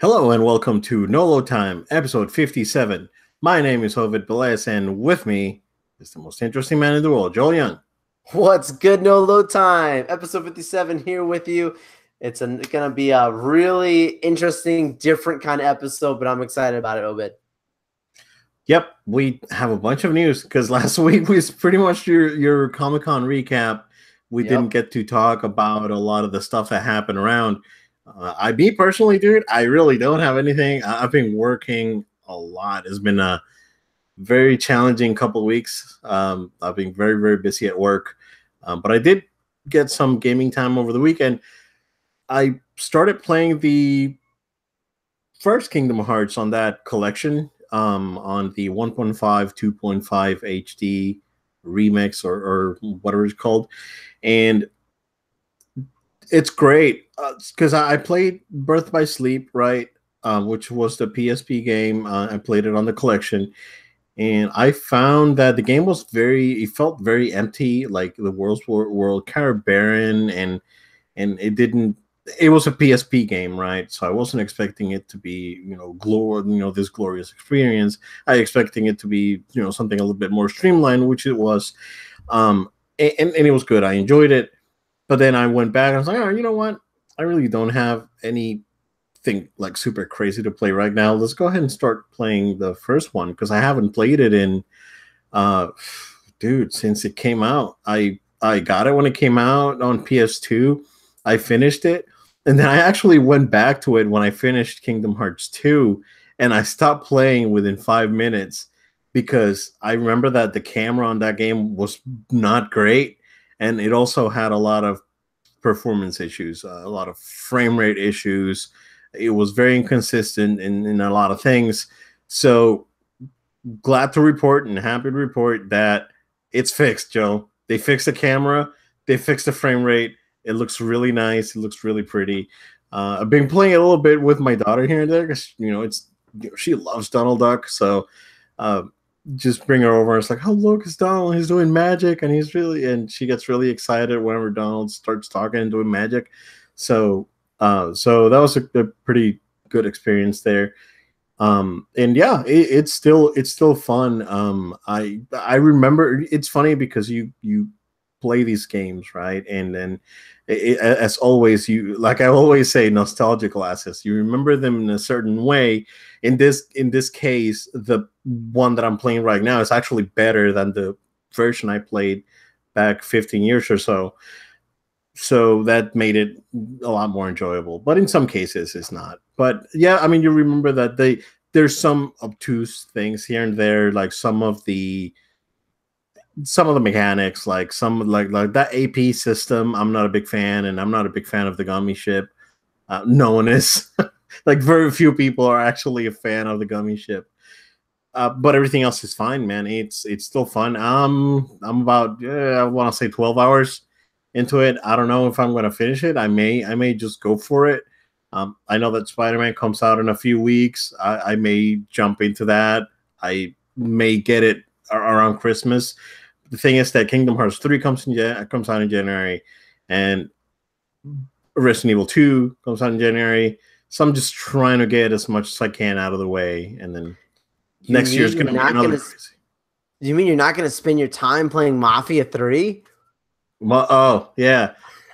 Hello and welcome to Nolo Time, episode 57. My name is Hovid Velez, and with me is the most interesting man in the world, Joel Young. What's good, No Load Time? Episode 57 here with you. It's going to be a really interesting, different kind of episode, but I'm excited about it, Obed. Yep, we have a bunch of news because last week was pretty much your Comic-Con recap. We didn't get to talk about a lot of the stuff that happened around. Me personally, dude, I really don't have anything. I've been working a lot. It's been a very challenging couple of weeks. I've been very, very busy at work. But I did get some gaming time over the weekend. I started playing the first Kingdom Hearts on that collection, on the 1.5, 2.5 HD remix or whatever it's called. And it's great because I played Birth by Sleep, right? Which was the PSP game. I played it on the collection. And I found that the game was it felt very empty, like the world kind of barren, and it was a PSP game, right? So I wasn't expecting it to be, this glorious experience. I expecting it to be, something a little bit more streamlined, which it was. And it was good. I enjoyed it. But then I went back and I was like, oh, you know what? I really don't have anything like super crazy to play right now. Let's go ahead and start playing the first one because I haven't played it in since it came out. I got it when it came out on PS2. I finished it, and then I actually went back to it when I finished Kingdom Hearts 2, and I stopped playing within 5 minutes because I remember that the camera on that game was not great, and it also had a lot of performance issues, a lot of frame rate issues. It was very inconsistent in a lot of things. So glad to report and happy to report that it's fixed, Joe. They fixed the camera. They fixed the frame rate. It looks really nice. It looks really pretty. I've been playing it a little bit with my daughter here and there because, she loves Donald Duck. So just bring her over. It's like, oh, look, it's Donald. He's doing magic. And she gets really excited whenever Donald starts talking and doing magic. So that was a pretty good experience there. And yeah, it's still fun. I remember, it's funny because you play these games, right? And then as always, like I always say, nostalgia glasses, you remember them in a certain way. In this case, the one that I'm playing right now is actually better than the version I played back 15 years or so. So that made it a lot more enjoyable, but in some cases it's not. But yeah, I mean, you remember that there's some obtuse things here and there, like some of the mechanics, like like that AP system. I'm not a big fan, and I'm not a big fan of the gummy ship. No one is. Like very few people are actually a fan of the gummy ship. But everything else is fine, man. It's still fun. I'm about I want to say 12 hours into it. I don't know if I'm going to finish it. I may just go for it. I know that Spider-Man comes out in a few weeks. I may jump into that. I may get it around Christmas. The thing is that Kingdom Hearts 3 comes out in January, and Resident Evil 2 comes out in January. So I'm just trying to get as much as I can out of the way, and then next year is going to be another crazy. You mean you're not going to spend your time playing Mafia 3? Oh, yeah.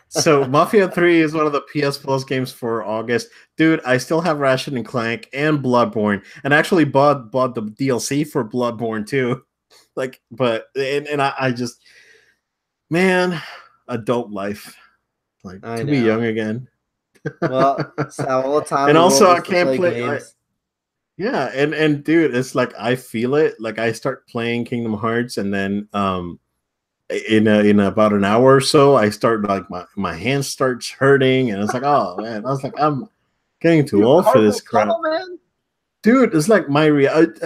So Mafia 3 is one of the PS Plus games for August. Dude, I still have Ratchet and Clank and Bloodborne, and actually bought the DLC for Bloodborne too. Like, I just, man, adult life. Like, to be young again. Well, all the time. And also I can't play yeah, and dude, it's like I feel it. Like I start playing Kingdom Hearts, and then in about an hour or so, I start like my hand starts hurting, and it's like, oh man, I was like, I'm getting too old for this crap, man. Dude, it's like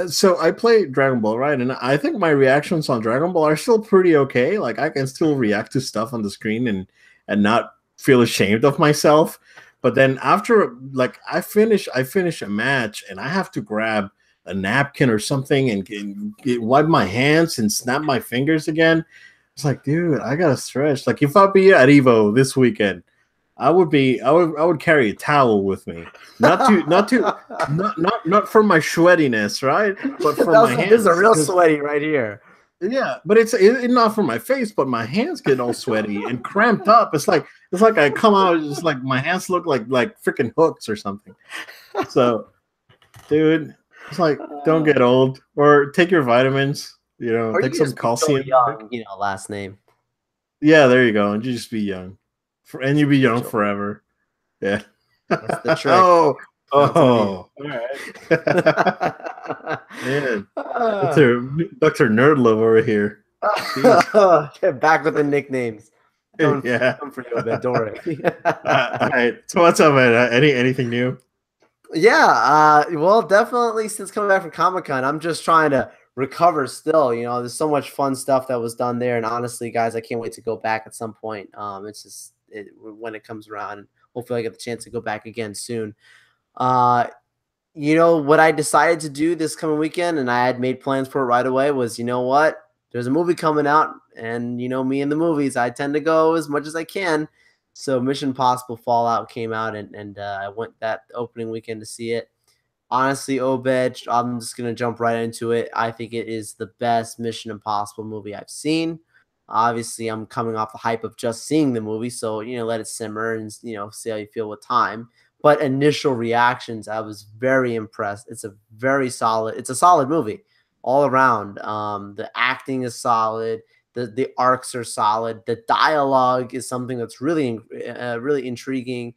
so I play Dragon Ball, right? And I think my reactions on Dragon Ball are still pretty okay. Like I can still react to stuff on the screen and not feel ashamed of myself. But then after, like, I finish a match and I have to grab a napkin or something and wipe my hands and snap my fingers again. It's like, dude, I gotta stretch. Like, if I'll be at Evo this weekend, I would carry a towel with me, not for my sweatiness, right? But for my This is a hands, real sweaty right here. yeah, but it's not for my face, but my hands get all sweaty and cramped up. It's like I come out, it's like my hands look like freaking hooks or something. So, dude, it's like don't get old or take your vitamins. You know, Or take you some just be so calcium. young, last name. Yeah, there you go, and you just be young, and you be young forever. Yeah, that's the trick. oh, all right. Man, Dr. Nerdlove over here. Back with the nicknames. Come for you a bit, don't worry. All right. So what's up, man? Anything new? Yeah, well, definitely since coming back from Comic-Con, I'm just trying to recover still. There's so much fun stuff that was done there, and honestly, guys, I can't wait to go back at some point. It's just when it comes around. Hopefully, I get the chance to go back again soon. What I decided to do this coming weekend, and I had made plans for it right away, was what? There's a movie coming out, and me in the movies, I tend to go as much as I can. So Mission Impossible Fallout came out, and I went that opening weekend to see it. Honestly, Obed, I'm just going to jump right into it. I think it is the best Mission Impossible movie I've seen. Obviously, I'm coming off the hype of just seeing the movie, so, let it simmer and, see how you feel with time. But initial reactions, I was very impressed. It's a solid movie all around. The acting is solid. The arcs are solid. The dialogue is something that's really, really intriguing.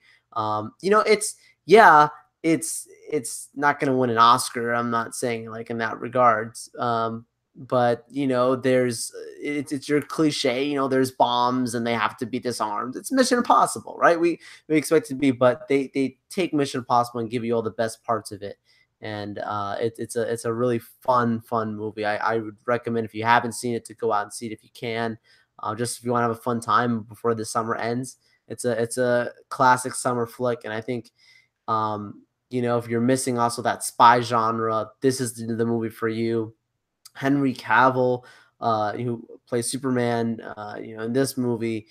It's not going to win an Oscar. I'm not saying like in that regards. But it's your cliche, there's bombs and they have to be disarmed. It's Mission Impossible, right? We expect it to be, but they take Mission Impossible and give you all the best parts of it. And it's a really fun movie. I would recommend, if you haven't seen it, to go out and see it if you can. Just if you want to have a fun time before the summer ends. It's a classic summer flick, and I think if you're missing also that spy genre, this is the movie for you. Henry Cavill, who plays Superman, in this movie,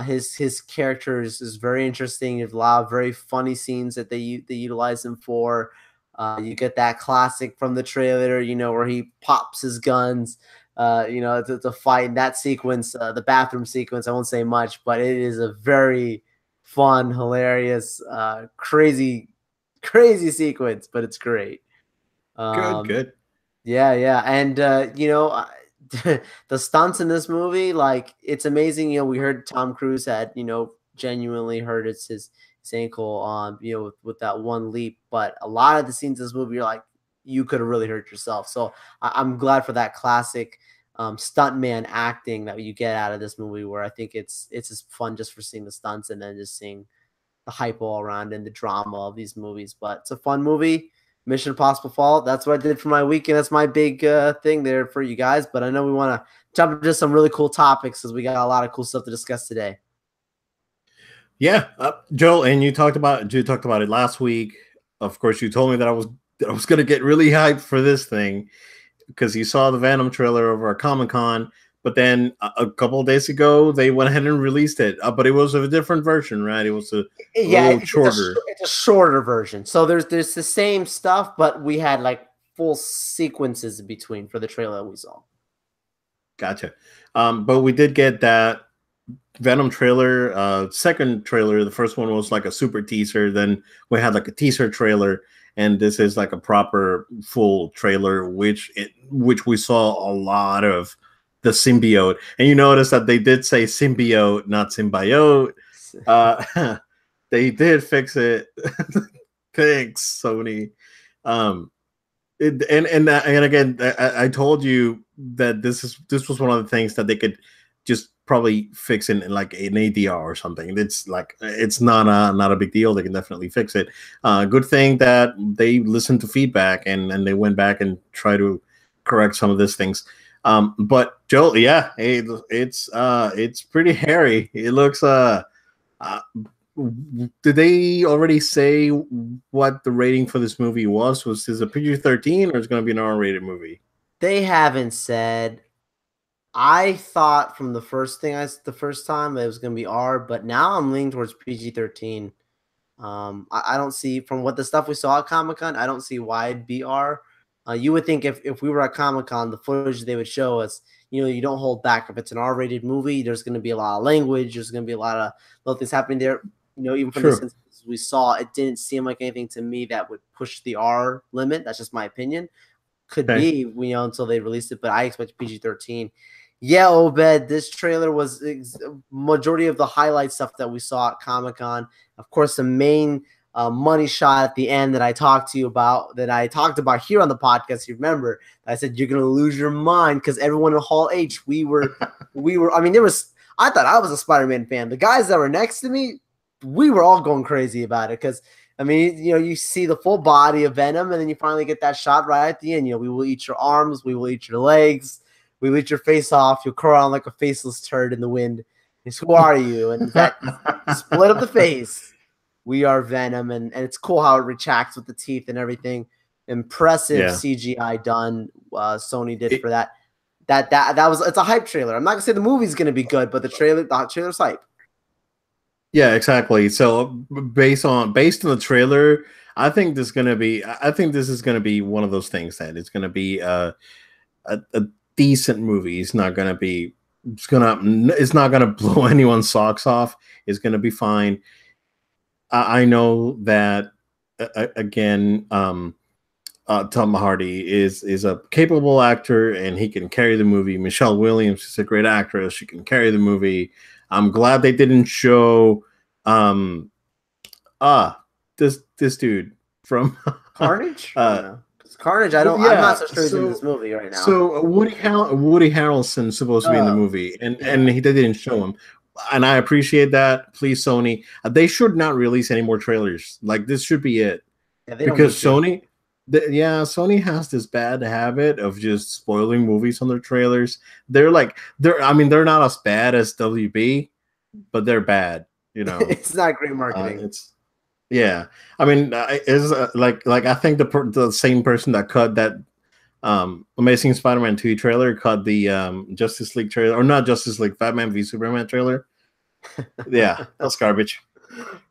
his character is very interesting. There's a lot of very funny scenes that they utilize him for. You get that classic from the trailer, where he pops his guns, to fight. In that sequence, the bathroom sequence, I won't say much, but it is a very fun, hilarious, crazy sequence, but it's great. Good. Yeah. And, the stunts in this movie, like, it's amazing. We heard Tom Cruise had, genuinely hurt his ankle, with that one leap. But a lot of the scenes in this movie, you're like, you could have really hurt yourself. So I'm glad for that classic stuntman acting that you get out of this movie, where I think it's just fun just for seeing the stunts and then just seeing the hype all around and the drama of these movies. But it's a fun movie. Mission Impossible Fallout. That's what I did for my weekend. That's my big thing there for you guys. But I know we want to jump into some really cool topics, because we got a lot of cool stuff to discuss today. Yeah, Joel, and you talked about it last week. Of course, you told me that I was going to get really hyped for this thing because you saw the Venom trailer over at Comic-Con. But then a couple of days ago, they went ahead and released it. But it was a different version, right? It was a little shorter. It's a shorter version. So there's the same stuff, but we had like full sequences in between for the trailer we saw. Gotcha. But we did get that Venom trailer, second trailer. The first one was like a super teaser. Then we had like a teaser trailer. And this is like a proper full trailer, which we saw a lot of the symbiote. And you notice that they did say symbiote, not symbiote. They did fix it. Thanks, Sony. And again, I told you that this was one of the things that they could just probably fix in like an ADR or something. It's like it's not a big deal. They can definitely fix it. Good thing that they listened to feedback and they went back and try to correct some of these things. But Joel, yeah, it's pretty hairy. It looks did they already say what the rating for this movie was? Was this a PG-13 or is it going to be an R-rated movie? They haven't said. I thought from the first time it was gonna be R, but now I'm leaning towards PG-13. I don't see from what the stuff we saw at Comic-Con, I don't see why it'd be R. You would think if we were at Comic-Con, the footage they would show us, you don't hold back. If it's an R-rated movie, there's going to be a lot of language. There's going to be a lot of little things happening there. Even from the True. instances we saw, it didn't seem like anything to me that would push the R limit. That's just my opinion. Could Okay. be, until they released it, but I expect PG-13. Yeah, Obed, this trailer was majority of the highlight stuff that we saw at Comic-Con. Of course, the main money shot at the end that I talked about here on the podcast. You remember, I said you're gonna lose your mind because everyone in Hall H, we were. I mean, I thought I was a Spider-Man fan. The guys that were next to me, we were all going crazy about it because. I mean, you see the full body of Venom, and then you finally get that shot right at the end. We will eat your arms, we will eat your legs, we will eat your face off. You'll crawl around like a faceless turd in the wind. It's, who are you? And that split up the face. We are Venom, and it's cool how it retracts with the teeth and everything. Impressive CGI done. Sony did for that. It's a hype trailer. I'm not gonna say the movie's gonna be good, but the trailer's hype. Yeah, exactly. So based on the trailer, I think this is gonna be one of those things that it's gonna be a decent movie. It's not gonna blow anyone's socks off. It's gonna be fine. I know that again, Tom Hardy is a capable actor and he can carry the movie. Michelle Williams is a great actress. She can carry the movie. I'm glad they didn't show this dude from Carnage. Carnage. I'm not so sure he's in this movie right now. So Woody Harrelson's supposed to be in the movie, and they didn't show him, and I appreciate that. Please, Sony, they should not release any more trailers. Like this should be it, because Sony. Sony has this bad habit of just spoiling movies on their trailers. They're not as bad as WB, but they're bad. It's not great marketing. I mean, is I think the same person that cut that Amazing Spider-Man 2 trailer cut the Justice League trailer, or not Justice League, Batman v Superman trailer. Yeah, that's garbage.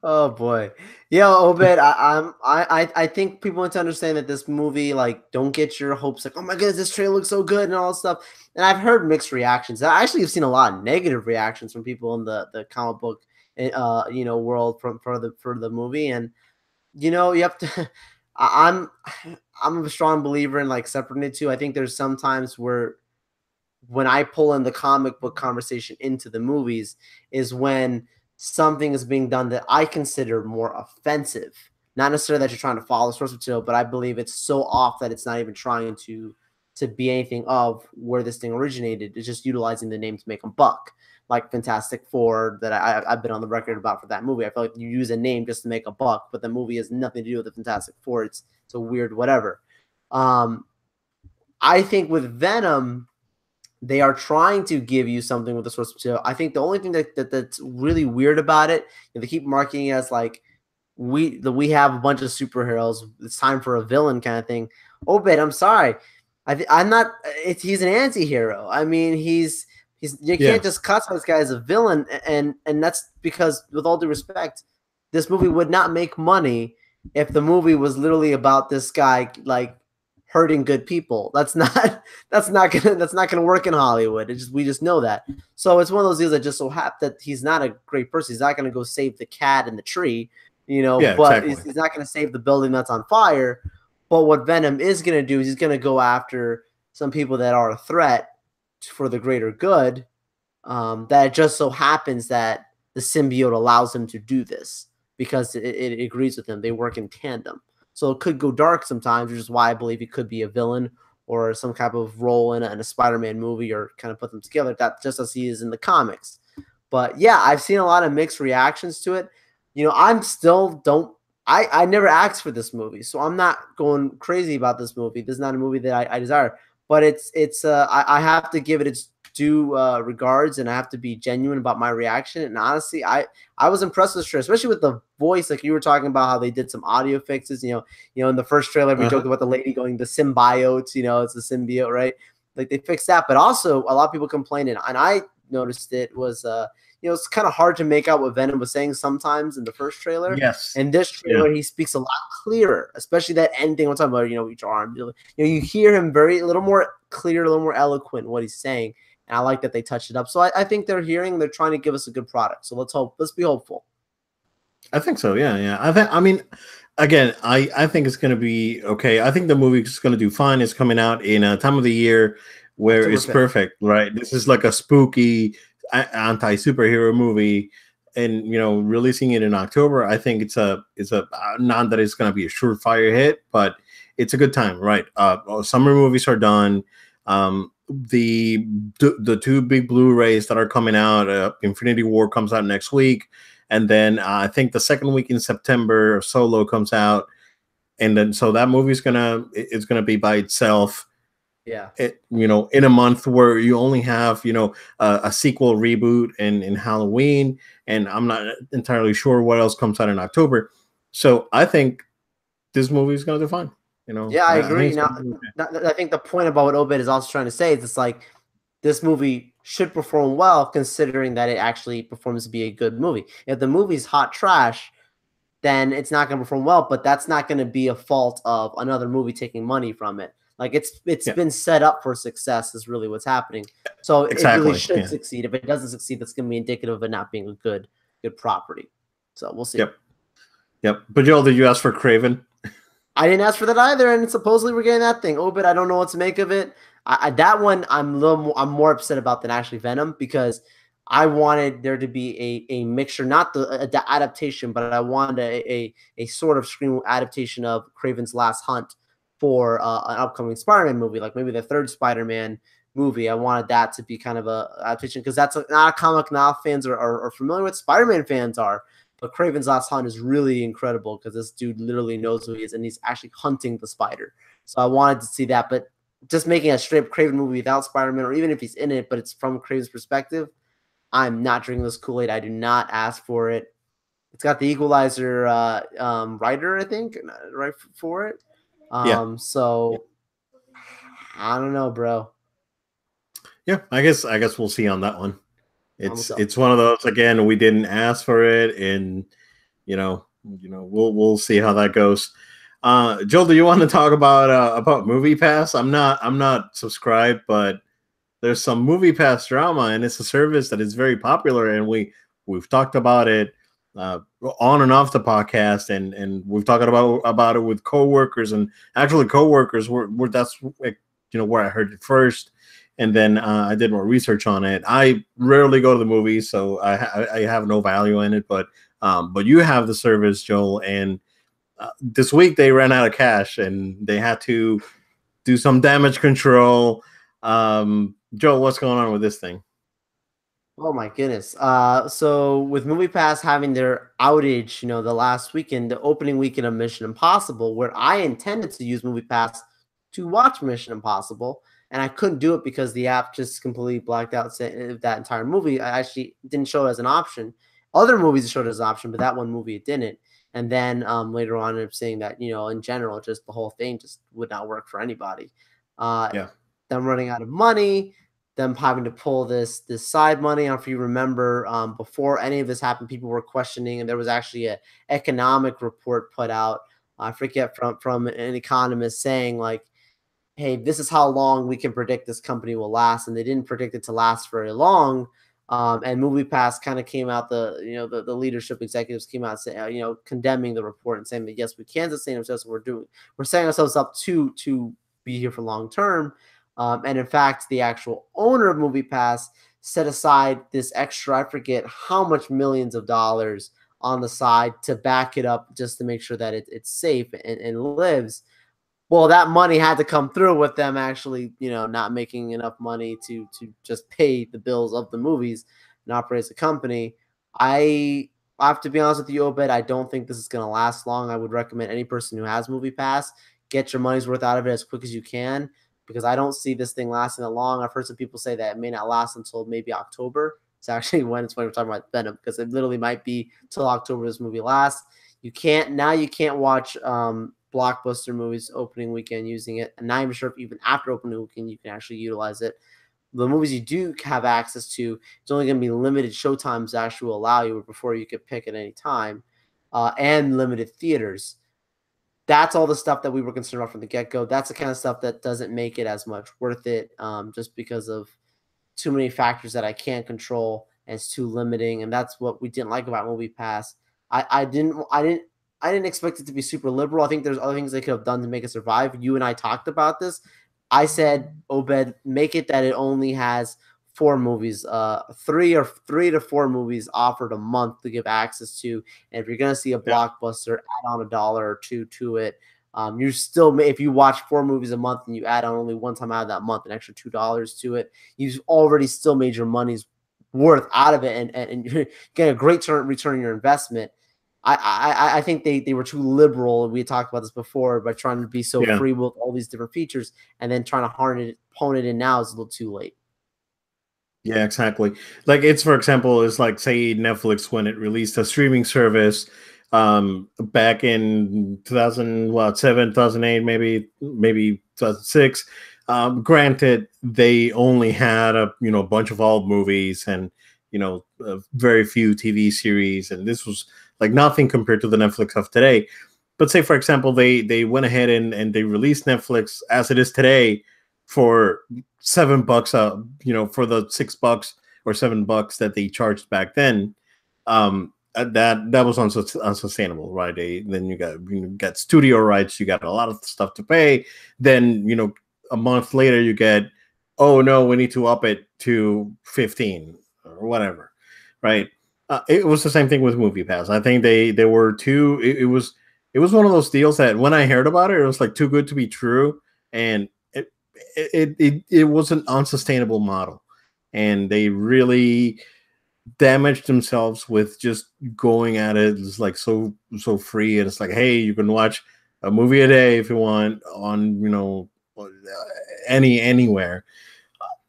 Oh boy, yeah, Obed. I think people need to understand that this movie, don't get your hopes like, oh my goodness, this trailer looks so good and all that stuff. And I've heard mixed reactions. I actually have seen a lot of negative reactions from people in the comic book, world for the movie. And you have to. I'm a strong believer in separating the two. I think there's sometimes where when I pull in the comic book conversation into the movies is when something is being done that I consider more offensive. Not necessarily that you're trying to follow source material, but I believe it's so off that it's not even trying to be anything of where this thing originated. It's just utilizing the name to make a buck, like Fantastic Four that I've been on the record about for that movie. I feel like you use a name just to make a buck, but the movie has nothing to do with the Fantastic Four. It's a weird whatever. I think with Venom, they are trying to give you something with the source material. I think the only thing that's really weird about it, they keep marketing it as we have a bunch of superheroes. It's time for a villain kind of thing. Obed, I'm sorry, I'm not. He's an anti-hero. I mean, you can't just classify this guy as a villain, and that's because, with all due respect, this movie would not make money if the movie was literally about this guy hurting good people. That's not gonna work in Hollywood. We just know that. So it's one of those deals that just so happen that he's not a great person. He's not gonna go save the cat in the tree, but exactly. He's not gonna save the building that's on fire. But what Venom is gonna do is he's gonna go after some people that are a threat for the greater good. That it just so happens that the symbiote allows him to do this because it agrees with him. They work in tandem. So it could go dark sometimes, which is why I believe he could be a villain or some type of role in a Spider-Man movie, or kind of put them together. That just as he is in the comics. But yeah, I've seen a lot of mixed reactions to it. I never asked for this movie, so I'm not going crazy about this movie. This is not a movie that I desire, but I have to give it its due regards, and I have to be genuine about my reaction. And honestly, I was impressed with this trailer, especially with the voice. Like you were talking about how they did some audio fixes. In the first trailer we joked about the lady going the symbiote. It's the symbiote, right? like they fixed that. But also a lot of people complaining, and I noticed it was it's kind of hard to make out what Venom was saying sometimes in the first trailer. Yes. In this trailer, he speaks a lot clearer, especially that ending. We're talking about, each arm. You hear him a little more clear, a little more eloquent in what he's saying. And I like that they touched it up. So I think they're trying to give us a good product. So let's be hopeful. I think so. Yeah. Again, I think it's going to be okay. I think the movie is going to do fine. It's coming out in a time of the year where October it's 5th. Perfect, right? This is like a spooky anti-superhero movie, and releasing it in October, I think it's a not that it's going to be a surefire hit, but it's a good time, right? Summer movies are done. The two big Blu-rays that are coming out, Infinity War comes out next week, and then I think the second week in September, Solo comes out, and then so that movie's it's gonna be by itself. Yeah, in a month where you only have a sequel reboot in Halloween, and I'm not entirely sure what else comes out in October. So I think this movie is gonna do fine. Yeah, I agree. I think the point about what Obed is also trying to say is it's like this movie should perform well, considering that it actually performs to be a good movie. If the movie's hot trash, then it's not going to perform well. But that's not going to be a fault of another movie taking money from it. Like it's been set up for success is really what's happening. So exactly. It really should succeed. If it doesn't succeed, that's going to be indicative of it not being a good property. So we'll see. Yep. But Joel, did you ask for Craven? I didn't ask for that either, and supposedly we're getting that thing. Obed, I don't know what to make of it. That one I'm more upset about than actually Venom, because I wanted there to be a mixture, not the adaptation, but I wanted a sort of screen adaptation of Craven's Last Hunt for an upcoming Spider-Man movie, like maybe the third Spider-Man movie. I wanted that to be kind of a adaptation, because that's not a comic now fans are familiar with. Spider-Man fans are. But Craven's Last Hunt is really incredible because this dude literally knows who he is, and he's actually hunting the spider. So I wanted to see that. But just making a straight Craven movie without Spider-Man, or even if he's in it, but it's from Craven's perspective, I'm not drinking this Kool-Aid. I do not ask for it. It's got the Equalizer writer, I think, right for it. So I don't know, bro. Yeah, I guess we'll see on that one. It's one of those, again, we didn't ask for it, and we'll see how that goes. Joel, do you want to talk about MoviePass? I'm not subscribed, but there's some MoviePass drama, and it's a service that is very popular, and we've talked about it on and off the podcast, and we've talked about it with coworkers, and actually coworkers were that's where I heard it first. And then I did more research on it. I rarely go to the movies, so I have no value in it. But you have the service, Joel, and this week they ran out of cash and they had to do some damage control. Joel, what's going on with this thing? Oh my goodness! So with MoviePass having their outage, the last weekend, the opening weekend of Mission Impossible, where I intended to use MoviePass to watch Mission Impossible. And I couldn't do it because the app just completely blacked out that entire movie. I actually didn't show it as an option. Other movies showed it as an option, but that one movie it didn't. And then later on, I ended up saying that, in general, just the whole thing just would not work for anybody. Them running out of money, them having to pull this side money. I don't know if you remember, before any of this happened, people were questioning, and there was actually an economic report put out, I forget, from an economist saying, like, hey, this is how long we can predict this company will last, and they didn't predict it to last very long. And MoviePass kind of came out, the leadership executives came out saying, condemning the report and saying that yes, we can sustain ourselves. We're setting ourselves up to be here for long term. And in fact, the actual owner of MoviePass set aside this extra, I forget how much millions of dollars on the side to back it up, just to make sure that it's safe and lives. Well, that money had to come through with them actually, not making enough money to just pay the bills of the movies and operate as a company. I have to be honest with you, Obed, I don't think this is going to last long. I would recommend any person who has MoviePass, get your money's worth out of it as quick as you can, because I don't see this thing lasting that long. I've heard some people say that it may not last until maybe October. It's actually when we're talking about Venom, because it literally might be till October this movie lasts. You can't watch blockbuster movies opening weekend using it, and not even sure if even after opening weekend you can actually utilize it. The movies you do have access to, it's only going to be limited showtimes that actually will allow you before you could pick at any time, and limited theaters. That's all the stuff that we were concerned about from the get-go. That's the kind of stuff that doesn't make it as much worth it, just because of too many factors that I can't control, and it's too limiting. And that's what we didn't like about MoviePass. I didn't expect it to be super liberal. I think there's other things they could have done to make it survive. You and I talked about this. I said, Obed, make it that it only has 4 movies, three to four movies offered a month to give access to. And if you're gonna see a blockbuster, add on $1 or $2 to it. You still, if you watch 4 movies a month and you add on only one time out of that month, an extra $2 to it, you've already still made your money's worth out of it, and you're getting a great return on your investment. I think they were too liberal. We talked about this before, by trying to be so free with all these different features, and then trying to hone it in now is a little too late. Yeah, exactly. Like, it's, for example, it's like, say, Netflix, when it released a streaming service back in 2007, 2008, maybe 2006. Granted, they only had a bunch of old movies and very few TV series, and this was like nothing compared to the Netflix of today. But say, for example, they went ahead and they released Netflix as it is today for $7, for the $6 or $7 that they charged back then. That was unsustainable, right? Then you got studio rights, you got a lot of stuff to pay. Then a month later you get, oh no, we need to up it to 15 or whatever, right? It was the same thing with MoviePass. I think they were too. It was one of those deals that when I heard about it, it was like too good to be true, and it was an unsustainable model, and they really damaged themselves with just going at it. It's like so free, and it's like, hey, you can watch a movie a day if you want on anywhere.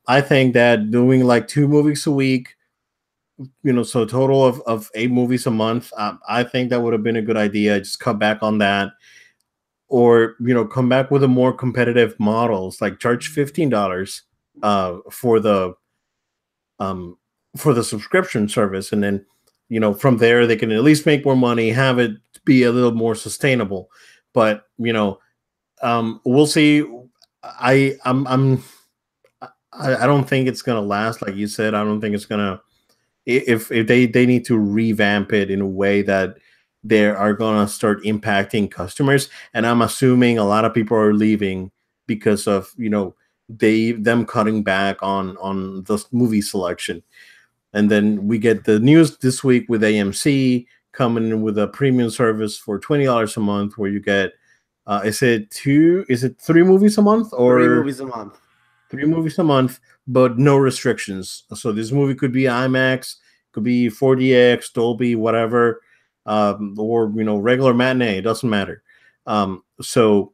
I think that doing like 2 movies a week, so a total of 8 movies a month, I think that would have been a good idea. Just cut back on that, or come back with a more competitive models, like charge $15 for the subscription service, and then from there they can at least make more money, have it be a little more sustainable. But we'll see. I don't think it's gonna last, like you said. I don't think it's gonna. If they need to revamp it in a way that they are gonna start impacting customers, and I'm assuming a lot of people are leaving because of them cutting back on the movie selection. And then we get the news this week with AMC coming in with a premium service for $20 a month, where you get is it 3 movies a month, or 3 movies a month? 3 movies a month, but no restrictions. So this movie could be IMAX, could be 4DX, Dolby, whatever, or regular matinee. It doesn't matter. So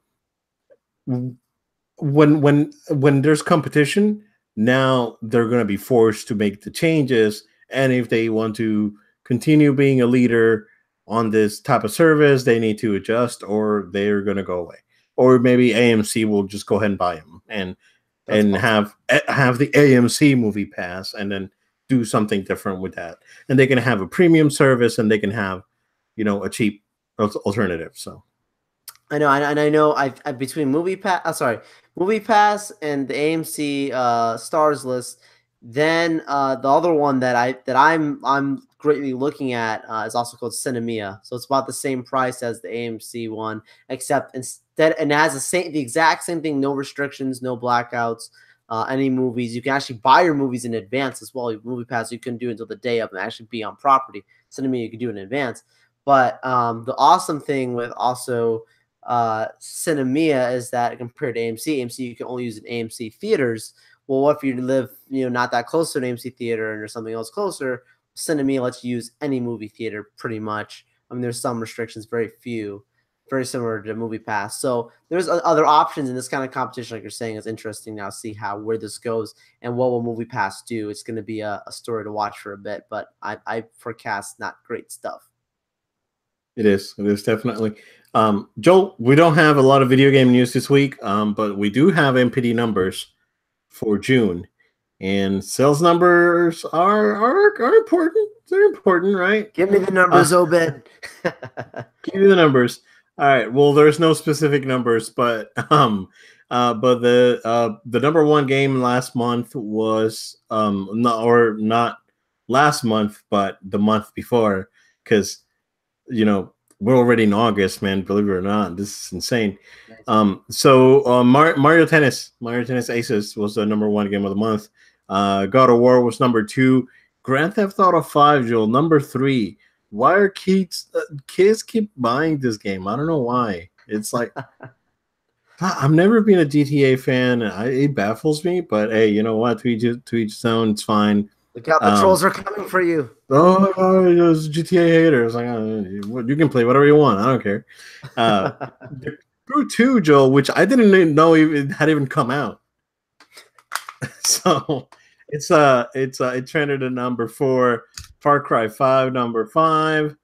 when there's competition, now they're going to be forced to make the changes. And if they want to continue being a leader on this type of service, they need to adjust, or they're going to go away. Or maybe AMC will just go ahead and buy them and have the AMC MoviePass, and then do something different with that. And they can have a premium service, and they can have a cheap alternative. So I know, and I know I between MoviePass and the AMC Stars list. Then the other one that I'm greatly looking at is also called Cinemia. So it's about the same price as the AMC one, except instead, and it has the exact same thing: no restrictions, no blackouts, any movies. You can actually buy your movies in advance as well. MoviePass, you couldn't do it until the day of and actually be on property. Cinemia, you can do it in advance. But the awesome thing with also Cinemia is that compared to AMC, you can only use it in AMC theaters. Well, what if you live, not that close to an AMC theater and there's something else closer? Cinemia lets you use any movie theater pretty much. I mean, there's some restrictions, very few, very similar to MoviePass. So there's other options in this kind of competition, like you're saying. Is interesting now. See where this goes and what will MoviePass do. It's going to be a story to watch for a bit, but I forecast not great stuff. It is definitely. Joe, we don't have a lot of video game news this week, but we do have MPD numbers for June, and sales numbers are important. They're important, right? Give me the numbers, Obed. Give me the numbers. All right. Well, there's no specific numbers, but the number one game last month was not last month, but the month before, because we're already in August, man. Believe it or not, this is insane. Mario Tennis Aces was the number one game of the month. God of War was number two. Grand Theft Auto 5, Joel, number three. Why are kids keep buying this game? I don't know why. It's like I've never been a GTA fan. It baffles me, but hey, you know what? To each his own. It's fine. Look out, the trolls are coming for you. Oh, those GTA haters! Like, you can play whatever you want. I don't care. Crew 2, Joel, which I didn't even know it had even come out. So it trended at number 4. Far Cry 5, number 5.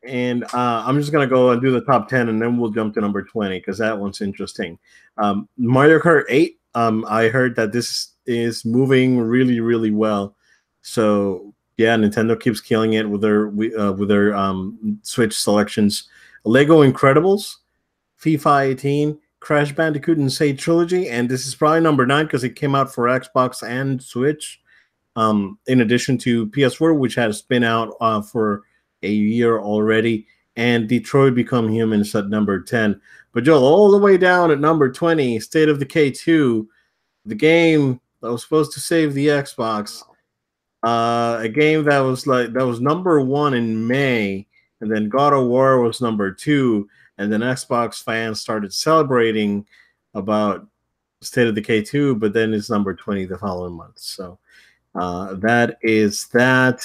And I'm just going to go and do the top 10, and then we'll jump to number 20 because that one's interesting. Mario Kart 8, I heard that this is moving really, really well. So, yeah, Nintendo keeps killing it with their Switch selections. Lego Incredibles, FIFA 18, Crash Bandicoot and Say Trilogy, and this is probably number 9 because it came out for Xbox and Switch. In addition to PS4, which has been out for a year already, and Detroit Become Human is at number 10. But Joel, all the way down at number 20, State of Decay 2, the game that was supposed to save the Xbox, a game that was number 1 in May, and then God of War was number 2, and then Xbox fans started celebrating about State of Decay 2, but then it's number 20 the following month. So that is that.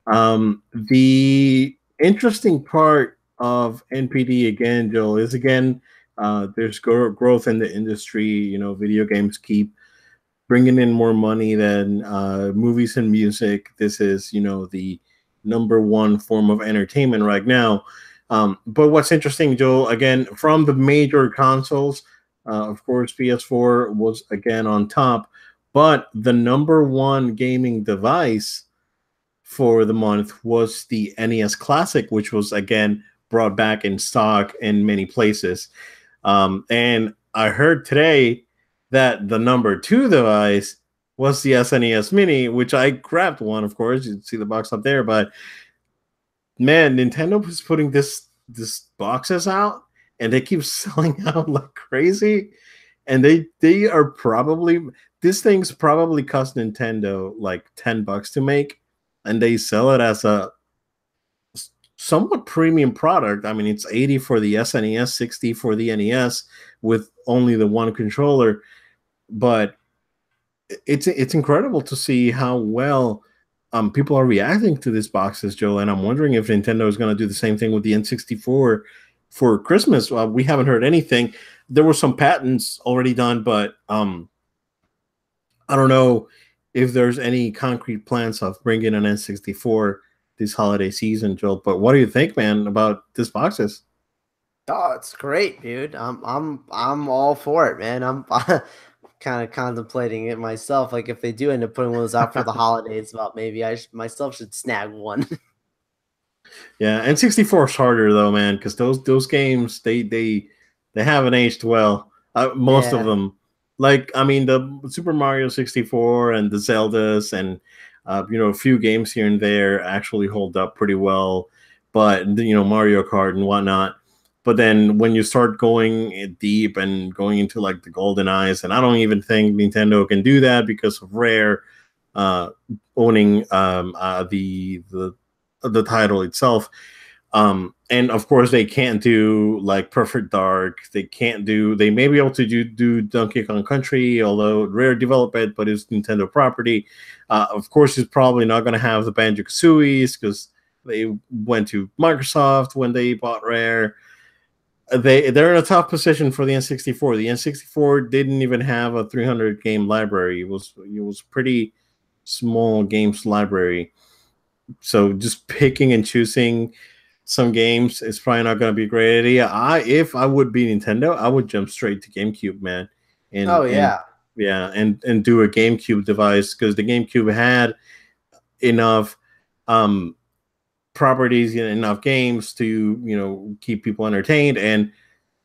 The interesting part of NPD again, Joel, is there's growth in the industry. Video games keep bringing in more money than movies and music. This is, the number one form of entertainment right now. But what's interesting, Joel, again, from the major consoles, of course, PS4 was again on top, but the number one gaming device for the month was the NES Classic, which was again brought back in stock in many places. And I heard today that the number 2 device was the SNES Mini, which I grabbed one, of course. You can see the box up there, but man, Nintendo was putting this boxes out, and they keep selling out like crazy. And they are probably, this thing's probably cost Nintendo like $10 to make, and they sell it as a somewhat premium product. I mean, it's $80 for the SNES, $60 for the NES with only the one controller. But it's incredible to see how well people are reacting to these boxes, Joe. And I'm wondering if Nintendo is going to do the same thing with the N64 for Christmas. We haven't heard anything. There were some patents already done, but I don't know if there's any concrete plans of bringing an N64 this holiday season, Joel. But what do you think, man, about these boxes? Oh, it's great, dude. I'm all for it, man. I'm kind of contemplating it myself. Like, if they do end up putting one of those out for the holidays, about maybe I myself should snag one. Yeah, N64 is harder though, man, because those games they haven't aged well. Most of them. Like, I mean, the Super Mario 64 and the Zeldas and a few games here and there actually hold up pretty well, but Mario Kart and whatnot. But then when you start going deep and going into like the Golden Eyes, and I don't even think Nintendo can do that because of Rare owning the title itself. And of course they can't do like Perfect Dark. They may be able to do Donkey Kong Country, although Rare developed it, but it's Nintendo property. Of course, it's probably not going to have the Banjo-Kazooies because they went to Microsoft when they bought Rare. They're in a tough position for the N64. The N64 didn't even have a 300 game library. It was pretty small games library. So just picking and choosing. some games, it's probably not going to be a great idea. If I would be Nintendo, I would jump straight to GameCube, man, Oh and yeah, yeah, and do a GameCube device, because the GameCube had enough um properties and enough games to keep people entertained, and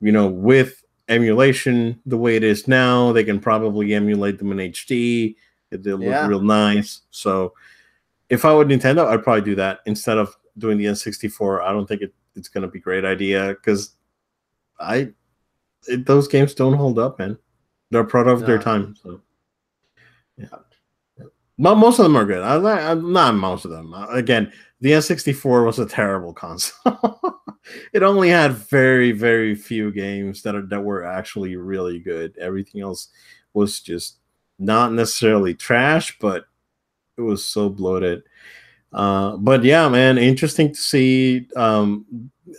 with emulation the way it is now, they can probably emulate them in HD. They look yeah. real nice. So if I were Nintendo, I'd probably do that instead of doing the N64. I don't think it's going to be a great idea, because those games don't hold up, man. They're a product of their No. time. So yeah. Most of them are good. Not most of them. Again, the N64 was a terrible console. It only had very, very few games that were actually really good. Everything else was just not necessarily trash, but it was so bloated. But yeah, man, interesting to see.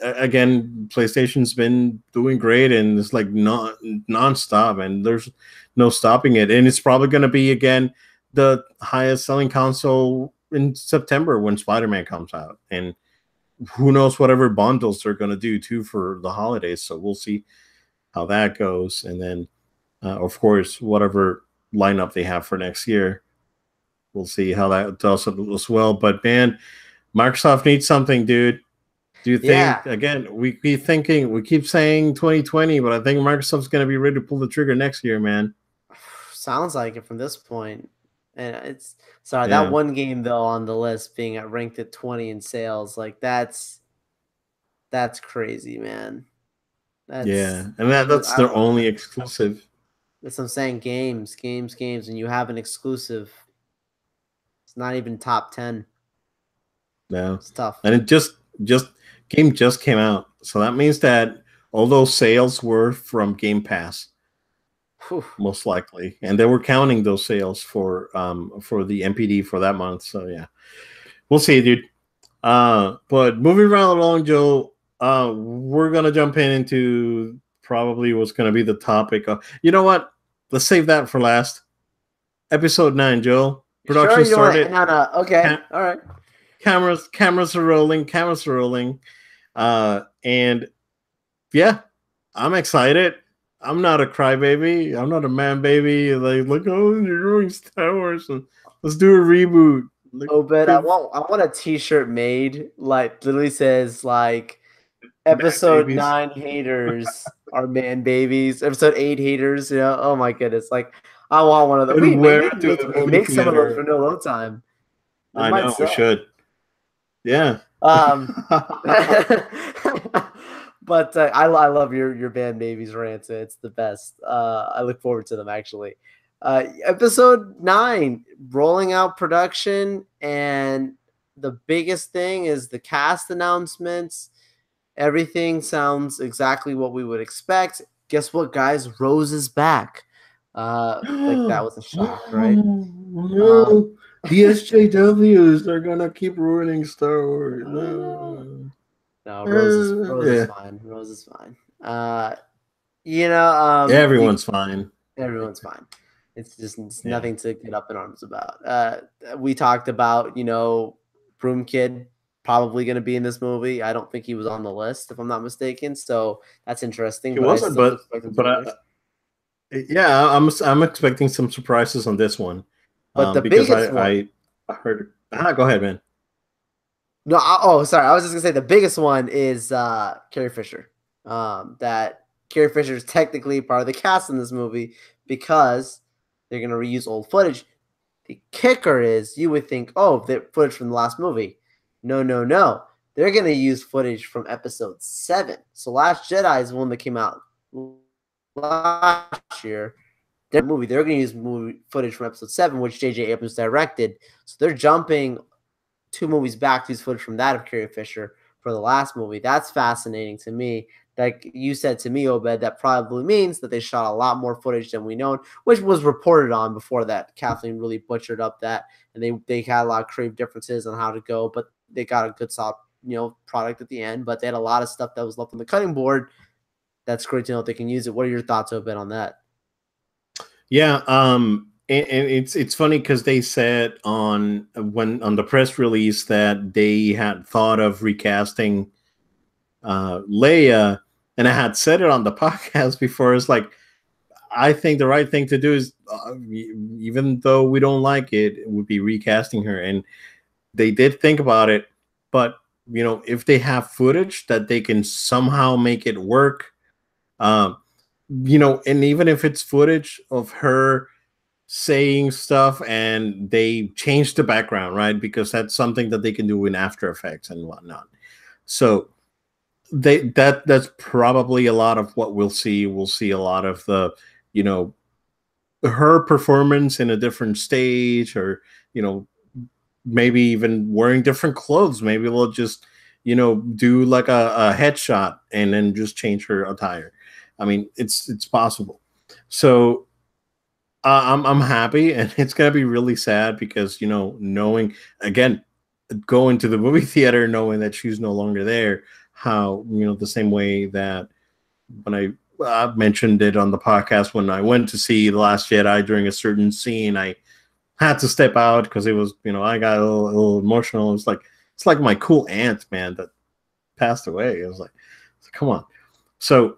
Again, PlayStation's been doing great, and it's like non-stop, and there's no stopping it. And it's probably going to be again the highest selling console in September when Spider-Man comes out, and who knows whatever bundles they're going to do too for the holidays. So we'll see how that goes, and then of course whatever lineup they have for next year. We'll see how that does as well. But man, Microsoft needs something, dude. Do you think, Yeah. again, we keep saying 2020, but I think Microsoft's going to be ready to pull the trigger next year, man. Sounds like it from this point. And it's sorry, that Yeah. one game though on the list being ranked at 20 in sales, like that's crazy, man. Yeah. That's And that's their only exclusive. that's what I'm saying. Games, and you have an exclusive. It's not even top 10. No. It's tough. And it just game just came out. So that means that all those sales were from Game Pass. Whew. Most likely, and they were counting those sales for the MPD for that month. So yeah, we'll see, dude. But moving right along, Joe, we're gonna jump into probably what's gonna be the topic of. You know what? Let's save that for last. Episode 9, Joe. Production Sure, you started. no. Okay, all right. Cameras are rolling. Cameras are rolling. And yeah, I'm excited. I'm not a crybaby. I'm not a man baby. Like, oh, you're doing Star Wars. Let's do a reboot. Like, But I want a T-shirt made like literally says like episode babies. 9 haters are man babies. Episode 8 haters. You know, oh my goodness. Like I want one of those. And wear it to Make, a movie make some of those for theater. no load time. They I might know we sell. should. Yeah. But I love your band babies rants. It's the best. I look forward to them actually. Episode 9 rolling out production, and the biggest thing is the cast announcements. Everything sounds exactly what we would expect. Guess what, guys? Rose is back. Like that was a shock, right? No, the SJWs are gonna keep ruining Star Wars. No, Rose is fine. Rose is fine. Everyone's fine. Everyone's fine. It's nothing to get up in arms about. We talked about, Broom Kid probably going to be in this movie. I don't think he was on the list, if I'm not mistaken. So that's interesting. He wasn't, yeah, I'm expecting some surprises on this one. But the because biggest one, I heard. Go ahead, man. No, sorry. I was just gonna say the biggest one is Carrie Fisher. That Carrie Fisher is technically part of the cast in this movie because they're gonna reuse old footage. The kicker is, you would think, oh, the footage from the last movie. No. They're gonna use footage from episode 7. So Last Jedi is the one that came out last year. Their movie, they're gonna use movie footage from episode 7, which J.J. Abrams directed. So they're jumping 2 movies back to use footage from that of Carrie Fisher for the last movie. That's fascinating to me. Like you said to me, Obed, that probably means that they shot a lot more footage than we know, which was reported on before that. Kathleen really butchered up that, and they had a lot of creative differences on how to go, but they got a good solid, product at the end. But they had a lot of stuff that was left on the cutting board. That's great to know if they can use it. What are your thoughts, Obed, on that? Yeah, and it's funny because they said on the press release that they had thought of recasting Leia, and I had said it on the podcast before. It's like, I think the right thing to do is, even though we don't like it, it would be recasting her. And they did think about it, but if they have footage that they can somehow make it work, um, and even if it's footage of her saying stuff and they change the background, right? Because that's something that they can do in After Effects and whatnot. So that's probably a lot of what we'll see. We'll see a lot of the, you know, her performance in a different stage, or maybe even wearing different clothes. Maybe we'll just do like a headshot and then just change her attire. I mean, it's possible. So I'm happy, and it's gonna be really sad because knowing, again, going to the movie theater knowing that she's no longer there. How the same way that when I mentioned it on the podcast, when I went to see The Last Jedi, during a certain scene, I had to step out because it was, I got a little emotional. It's like my cool aunt, man, that passed away. It was like, come on. So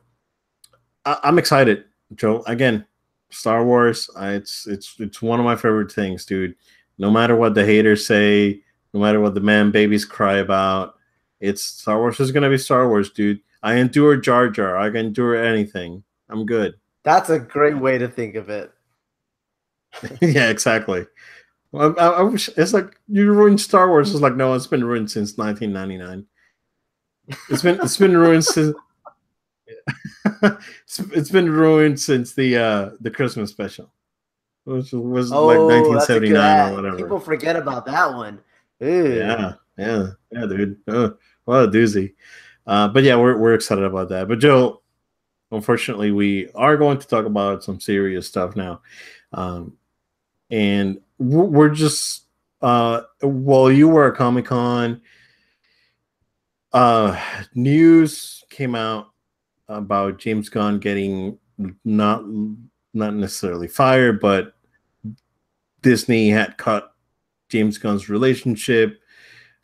I'm excited, Joe. Again, Star Wars. It's one of my favorite things, dude. No matter what the haters say, no matter what the man babies cry about, it's Star Wars is gonna be Star Wars, dude. I endure Jar Jar. I can endure anything. I'm good. That's a great way to think of it. Yeah, exactly. Well, I wish it's like you ruined Star Wars. It's like, no, it's been ruined since 1999. It's been ruined since it's been ruined since the Christmas special, which was like Oh, that's a good 1979 or ad. whatever. People forget about that one. Ew. Yeah, dude. What a doozy. But yeah, we're excited about that. But Joe, unfortunately, we are going to talk about some serious stuff now, and we're just while you were at Comic-Con, news came out about James Gunn getting not necessarily fired, but Disney had cut James Gunn's relationship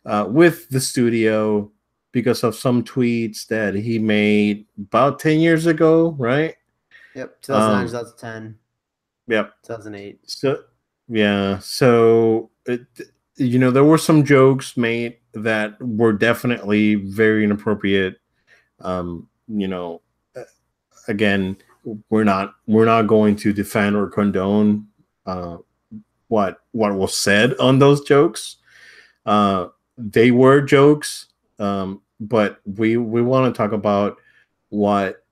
with the studio because of some tweets that he made about 10 years ago, right? Yep. 2009, 2010, Yep. 2008. So, yeah. So, there were some jokes made that were definitely very inappropriate. Um, you know, again, we're not going to defend or condone uh, what was said on those jokes. They were jokes, but we want to talk about what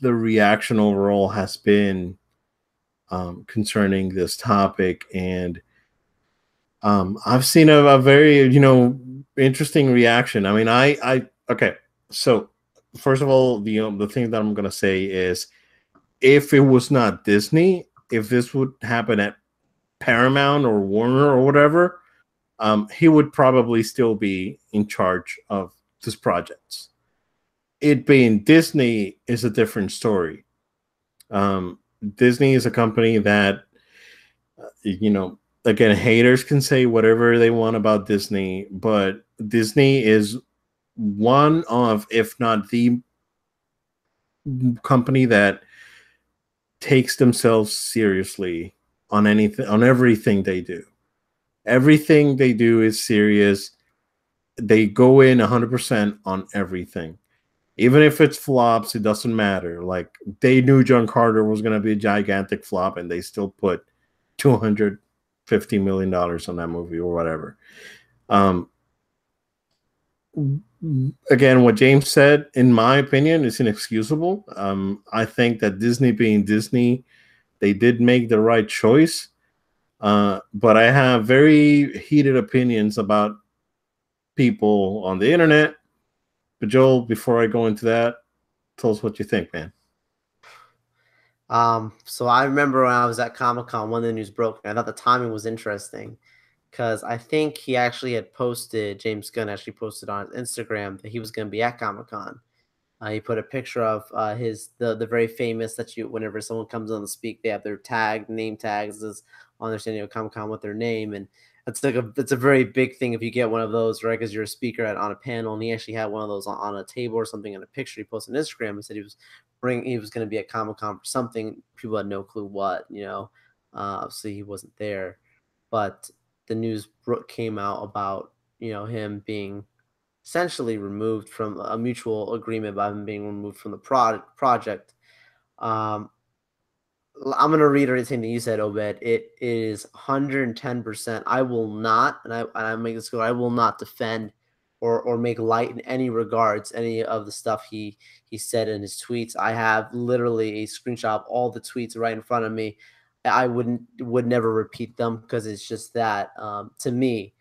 the reaction overall has been concerning this topic. And I've seen a very interesting reaction. I mean, I okay. So first of all, the thing that I'm gonna say is, if it was not Disney, if this would happen at Paramount or Warner or whatever, he would probably still be in charge of this project. It being Disney is a different story. Disney is a company that, again, haters can say whatever they want about Disney, but Disney is one of, if not the company that takes themselves seriously on anything, on everything they do. Everything they do is serious. They go in 100% on everything. Even if it's flops, it doesn't matter. Like, they knew John Carter was going to be a gigantic flop, and they still put $250 million on that movie or whatever. Um, Again, what James said, in my opinion, is inexcusable. I think that Disney being Disney, they did make the right choice. But I have very heated opinions about people on the internet. But Joel, before I go into that, tell us what you think, man. So I remember when I was at Comic-Con when the news broke. I thought the timing was interesting because I think he actually had posted, James Gunn actually posted on his Instagram that he was going to be at Comic-Con. He put a picture of his the very famous that you, whenever someone comes on to speak, they have their name tags on their San Diego Comic Con with their name, and That's a very big thing if you get one of those, right? Because you're a speaker on a panel, and he actually had one of those on a table or something in a picture he posted on Instagram. He said he was going to be at Comic-Con for something. People had no clue what, obviously he wasn't there, but the news came out about him being essentially removed from a mutual agreement about him being removed from the project. I'm going to reiterate the same thing you said, Obed. It is 110%. I will not, and I make this clear, I will not defend or make light in any regards any of the stuff he said in his tweets. I have literally a screenshot of all the tweets right in front of me. I would never repeat them because it's just that to me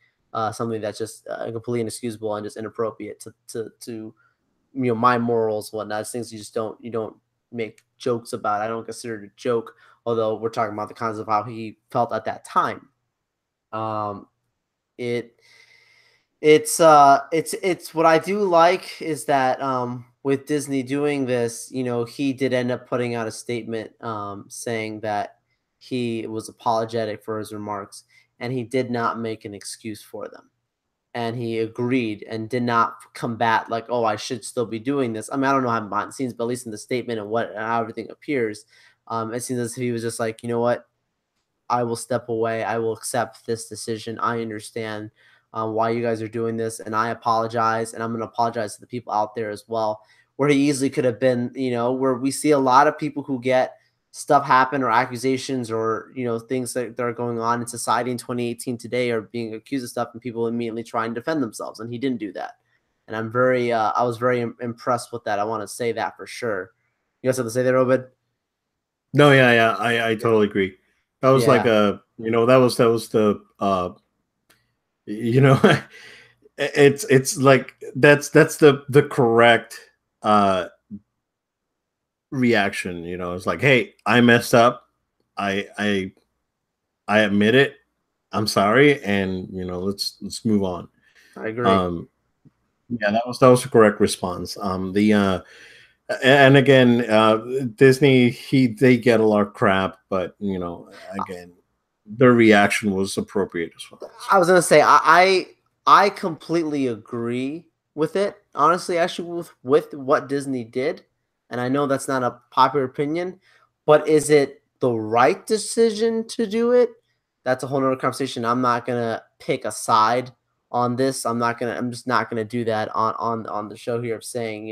something that's just completely inexcusable and just inappropriate to my morals, whatnot. It's things you don't make jokes about. I don't consider it a joke, although we're talking about the kinds of how he felt at that time. It's what I do like is that with Disney doing this, he did end up putting out a statement saying that he was apologetic for his remarks and he did not make an excuse for them. And he agreed and did not combat like, oh, I should still be doing this. I mean, I don't know how behind the scenes, but at least in the statement and how everything appears, it seems as if he was just like, you know what, I will step away. I will accept this decision. I understand why you guys are doing this, and I apologize, and I'm going to apologize to the people out there as well. Where he easily could have been, where we see a lot of people who get stuff happen or accusations or things that are going on in society in 2018 today are being accused of stuff and people immediately try and defend themselves, and he didn't do that. And I was very impressed with that. I want to say that for sure. You got something to say there, Obed? No, yeah, I totally agree. That was like that was the it's like that's the correct reaction. It's like, hey, I messed up, I admit it, I'm sorry, and let's move on. I agree. Yeah, that was the correct response. And again, Disney, they get a lot of crap, but again, their reaction was appropriate as well. I was gonna say I completely agree with it. Honestly, actually, with what Disney did, and I know that's not a popular opinion, but is it the right decision to do it? That's a whole nother conversation. I'm not gonna pick a side on this. I'm just not gonna do that on the show here of saying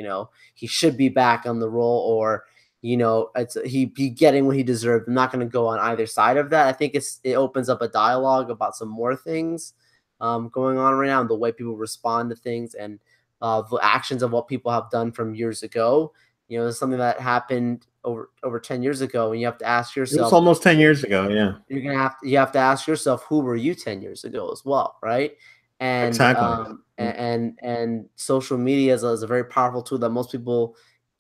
he should be back on the role or he be getting what he deserved. I'm not going to go on either side of that. I think it opens up a dialogue about some more things going on right now and the way people respond to things and the actions of what people have done from years ago. There's something that happened over 10 years ago, and you have to ask yourself. It was almost 10 years ago. Yeah, you have to ask yourself, who were you 10 years ago as well, right? And exactly. And social media is a very powerful tool that most people.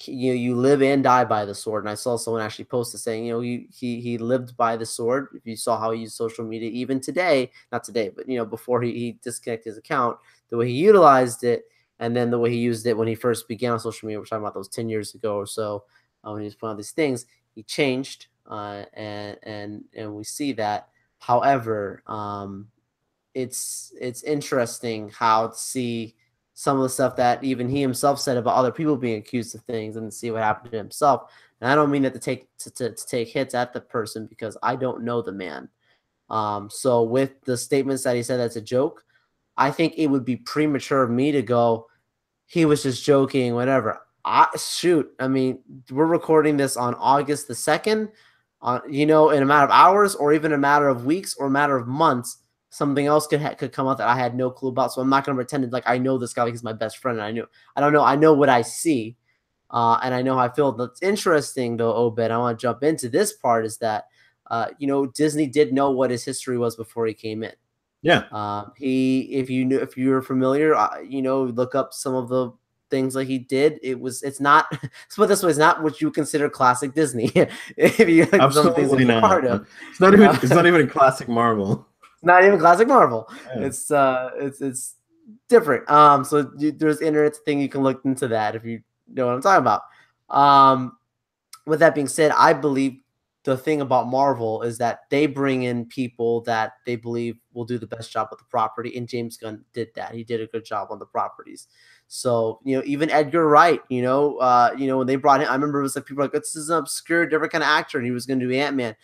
You live and die by the sword. And I saw someone actually posted saying, he lived by the sword. If you saw how he used social media, even today, not today, but before he disconnected his account, the way he utilized it, and then the way he used it when he first began on social media, we're talking about those 10 years ago or so, when he was putting out these things, he changed, and we see that. However, it's interesting how to see some of the stuff that even he himself said about other people being accused of things and see what happened to himself. And I don't mean that to take hits at the person because I don't know the man. So with the statements that he said that's a joke, I think it would be premature of me to go, he was just joking, whatever. I mean, we're recording this on August the 2nd, in a matter of hours or even a matter of weeks or a matter of months. Something else could come out that I had no clue about. So I'm not going to pretend like I know this guy like he's my best friend. And I know what I see. And I know how I feel. That's interesting though, Obed. I want to jump into this part is that, Disney did know what his history was before he came in. Yeah. If you're familiar, look up some of the things that he did. It's not, let's put it this way, it's not what you consider classic Disney. If you like absolutely not. Part of. It's not even classic Marvel. Not even classic Marvel. Yeah. It's different. So there's internet thing you can look into that if you know what I'm talking about. With that being said, I believe the thing about Marvel is that they bring in people that they believe will do the best job with the property, and James Gunn did that. He did a good job on the properties. So, even Edgar Wright, when they brought him, I remember it was like people were like, this is an obscure, different kind of actor, and he was going to be Ant-Man,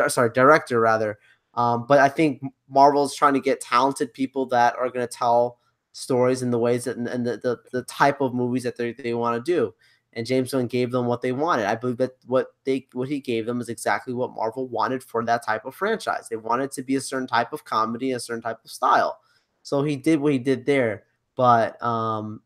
sorry, director rather. But I think Marvel's trying to get talented people that are going to tell stories in the ways that and the type of movies that they want to do. And James Gunn gave them what they wanted. I believe that what he gave them is exactly what Marvel wanted for that type of franchise. They wanted to be a certain type of comedy, a certain type of style. So he did what he did there. But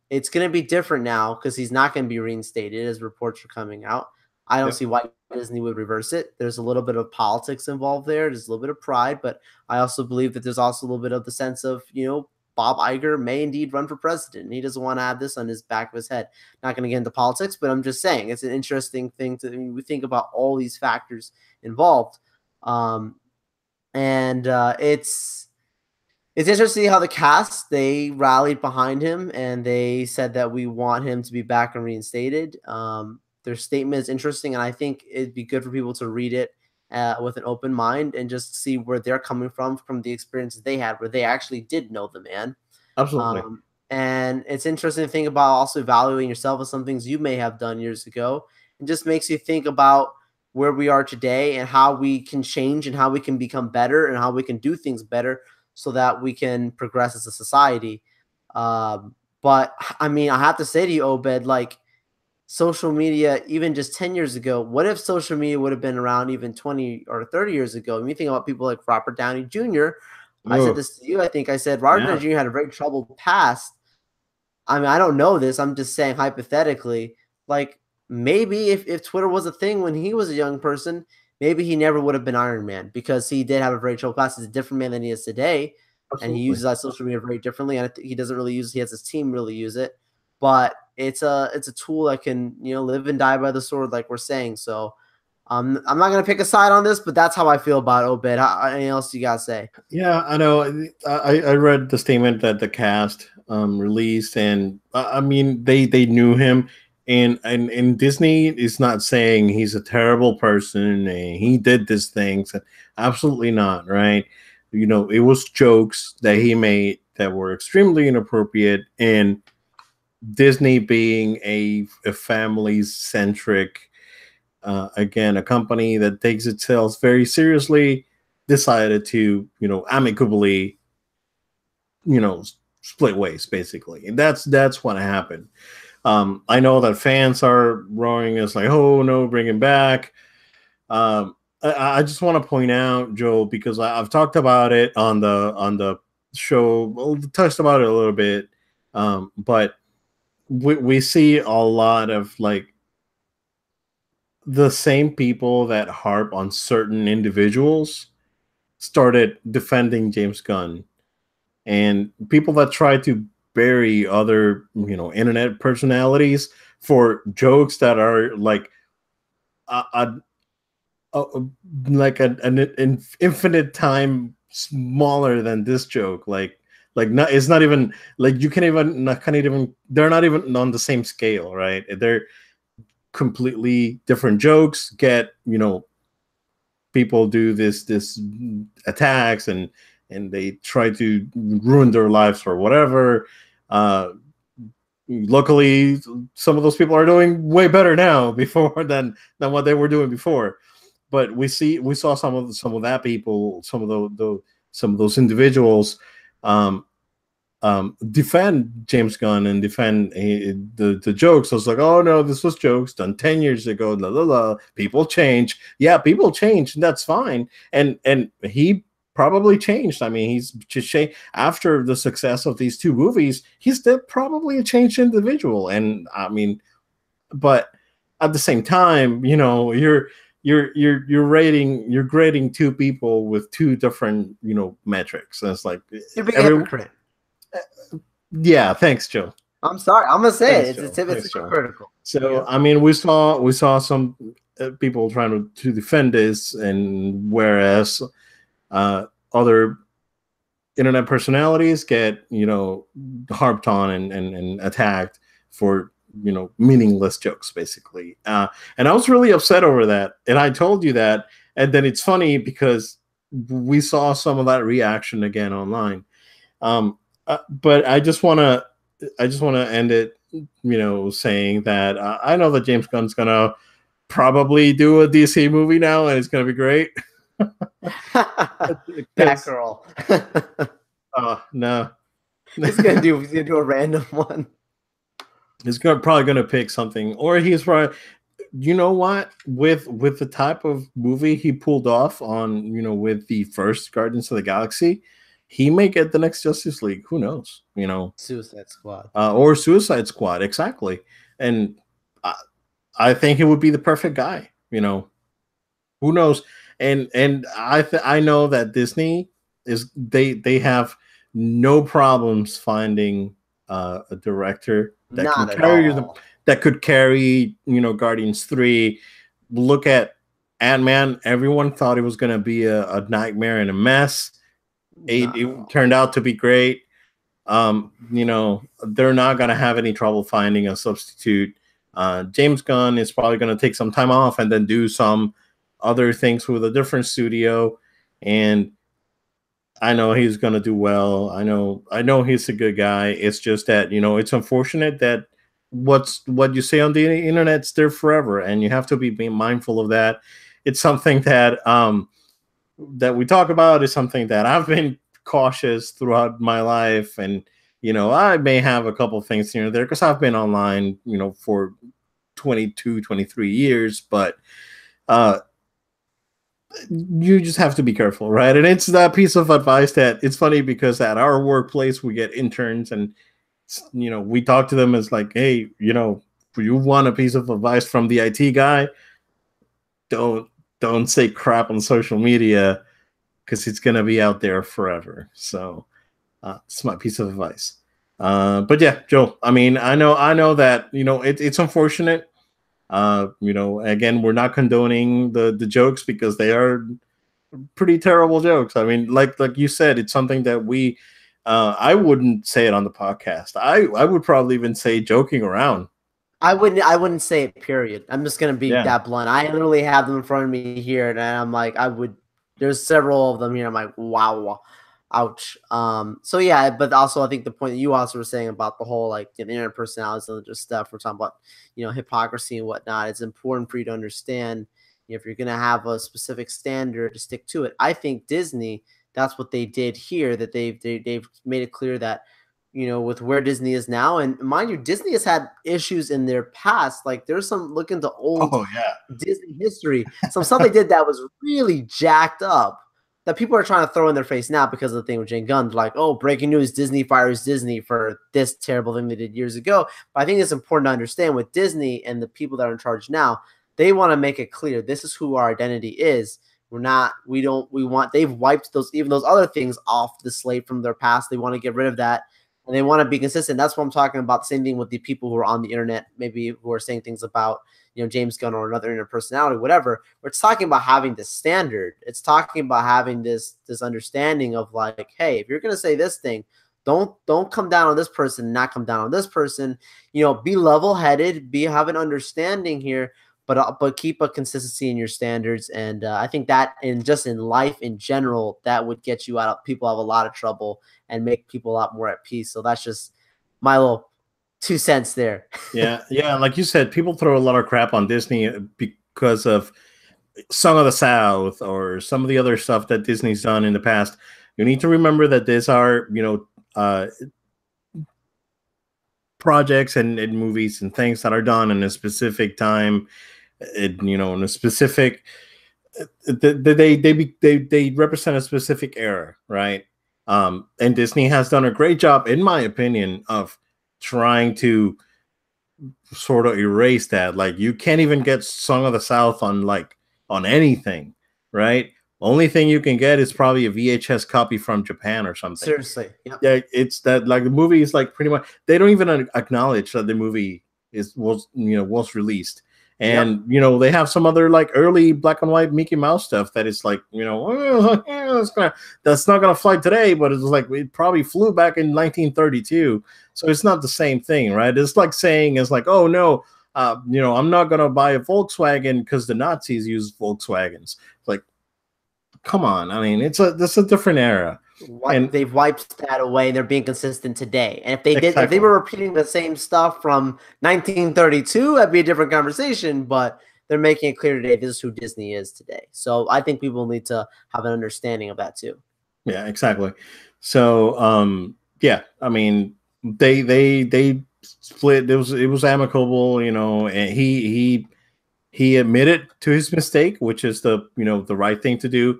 it's going to be different now because he's not going to be reinstated, as reports are coming out. I don't see why Disney would reverse it. There's a little bit of politics involved there. There's a little bit of pride, but I also believe that there's also a little bit of the sense of, Bob Iger may indeed run for president, and he doesn't want to have this on his back of his head. Not going to get into politics, but I'm just saying it's an interesting thing we think about all these factors involved. It's interesting how the cast, they rallied behind him and they said that we want him to be back and reinstated. Their statement is interesting, and I think it'd be good for people to read it with an open mind and just see where they're coming from the experiences they had, where they actually did know the man. Absolutely. And it's interesting to think about also evaluating yourself and some things you may have done years ago. It just makes you think about where we are today and how we can change and how we can become better and how we can do things better so that we can progress as a society. But I mean, I have to say to you, Obed, like, social media, even just 10 years ago, what if social media would have been around even 20 or 30 years ago? When you think about people like Robert Downey Jr., I said this to you, I think I said Robert Downey Jr. had a very troubled past. I mean, I don't know this. I'm just saying hypothetically, like, maybe if Twitter was a thing when he was a young person, maybe he never would have been Iron Man because he did have a very troubled past. He's a different man than he is today. Absolutely. And he uses that social media very differently. And he doesn't really use it. He has his team really use it. But it's a tool that can, live and die by the sword, like we're saying. So I'm not going to pick a side on this, but that's how I feel about Obed. Anything else you got to say? Yeah, I know. I read the statement that the cast released, and I mean, they knew him. And Disney is not saying he's a terrible person and he did these things. Absolutely not, right? It was jokes that he made that were extremely inappropriate, and Disney being a family-centric, again, a company that takes itself very seriously, decided to, amicably, split ways, basically. And that's what happened. I know that fans are roaring us like, oh no, bring him back. I just want to point out, Joe, because I've talked about it on the show, well, touched about it a little bit, but we see a lot of like the same people that harp on certain individuals started defending James Gunn, and people that try to bury other, internet personalities for jokes that are like an infinite time smaller than this joke. It's not even like you can't even they're not even on the same scale, right? They're completely different jokes. People do this attacks and they try to ruin their lives or whatever. Luckily, some of those people are doing way better now than what they were doing before. But we saw some of that people, some of those individuals defend James Gunn and defend the jokes. I was like, oh no, this was jokes done 10 years ago. La, la, la. People change. Yeah, people change, and that's fine. And he probably changed. I mean, he's just after the success of these two movies, he's still probably a changed individual. And I mean, but at the same time, you're grading two people with two different, metrics. And it's like you're being a hypocrite. Yeah, thanks, Joe. I'm sorry. I'm gonna say it's hypocritical. So yeah. I mean, we saw some people trying to defend this, and whereas other internet personalities get harped on and attacked for meaningless jokes, basically. And I was really upset over that, and I told you that And then it's funny because we saw some of that reaction again online. But I just want to end it, saying that I know that James Gunn's gonna probably do a DC movie now, and it's gonna be great. Batgirl. No, he's gonna do a random one. He's probably gonna pick something, or he's probably, you know what, with the type of movie he pulled off on, with the first Guardians of the Galaxy, he may get the next Justice League. Who knows? Suicide Squad. Or Suicide Squad, exactly. And I think he would be the perfect guy. Who knows? And I know that Disney they have no problems finding a director that could carry Guardians 3. Look at Ant-Man. Everyone thought it was going to be a nightmare and a mess. It turned out to be great. They're not going to have any trouble finding a substitute. James Gunn is probably going to take some time off and then do some other things with a different studio, and I know he's going to do well. I know he's a good guy. It's just that, it's unfortunate that what you say on the internet's there forever, and you have to be mindful of that. It's something that that we talk about. Is something that I've been cautious throughout my life, and I may have a couple things here and there because I've been online for 22, 23 years, but you just have to be careful, right? And it's that piece of advice that it's funny because at our workplace we get interns, and we talk to them as like, hey, if you want a piece of advice from the IT guy, don't say crap on social media because it's gonna be out there forever. So it's my piece of advice. But yeah, Joe, I mean, I know that it's unfortunate. Again, we're not condoning the jokes because they are pretty terrible jokes. I mean, like you said, it's something that we I wouldn't say it on the podcast. I would probably even say joking around. I wouldn't say it, period. I'm just gonna be that blunt. I literally have them in front of me here, and I'm like, there's several of them here. I'm like, wow. Ouch. So yeah, but also I think the point that you also were saying about the whole the internet personalities and just stuff, we're talking about, hypocrisy and whatnot. It's important for you to understand, if you're gonna have a specific standard, to stick to it. I think Disney, that's what they did here, that they've made it clear that, with where Disney is now, and mind you, Disney has had issues in their past. Like there's some, look into old Disney history, some stuff they did that was really jacked up, that people are trying to throw in their face now because of the thing with James Gunn. Like, oh, breaking news, Disney fires Disney for this terrible thing they did years ago. But I think it's important to understand with Disney and the people that are in charge now, they want to make it clear this is who our identity is. They've wiped even those other things off the slate from their past. They want to get rid of that, and they want to be consistent. That's what I'm talking about. Same thing with the people who are on the internet, maybe who are saying things about, James Gunn or another internet personality, whatever. We're talking about having this standard. It's talking about having this understanding of like, hey, if you're going to say this thing, don't come down on this person, not come down on this person. Be level-headed, have an understanding here, but keep a consistency in your standards. And I think that in life in general, that would get you people have a lot of trouble and make people a lot more at peace. So that's just my little 2 cents there. Yeah. Like you said, people throw a lot of crap on Disney because of Song of the South or some of the other stuff that Disney's done in the past. You need to remember that these are, projects and movies and things that are done in a specific time, in a specific. They represent a specific era, right? And Disney has done a great job, in my opinion, of trying to sort of erase that. Like you can't even get Song of the South on anything, right? Only thing you can get is probably a VHS copy from Japan or something. Seriously. Yep. Yeah, it's that the movie is pretty much, they don't even acknowledge that the movie was released. And they have some other early black and white Mickey Mouse stuff that is that's not gonna fly today, but it's it probably flew back in 1932. So it's not the same thing, right? It's like saying oh no, I'm not gonna buy a Volkswagen because the Nazis used Volkswagens. Like, come on. I mean, this a different era. And They've wiped that away. They're being consistent today. And if they did, if exactly. they were repeating the same stuff from 1932, that'd be a different conversation. But they're making it clear today this is who Disney is today. So I think people need to have an understanding of that too. Yeah, exactly. So, yeah, I mean, they split. It was amicable, and he admitted to his mistake, which is the right thing to do.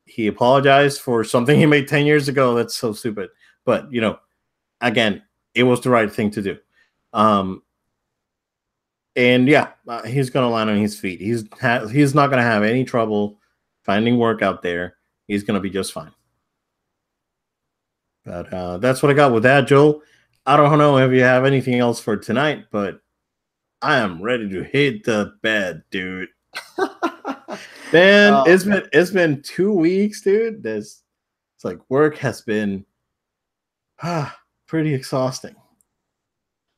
He apologized for something he made 10 years ago. That's so stupid. But, again, it was the right thing to do. And yeah, he's going to land on his feet. He's not going to have any trouble finding work out there. He's going to be just fine. But that's what I got with that, Joel. I don't know if you have anything else for tonight, but I am ready to hit the bed, dude. Man, it's been 2 weeks, dude. It's like work has been pretty exhausting.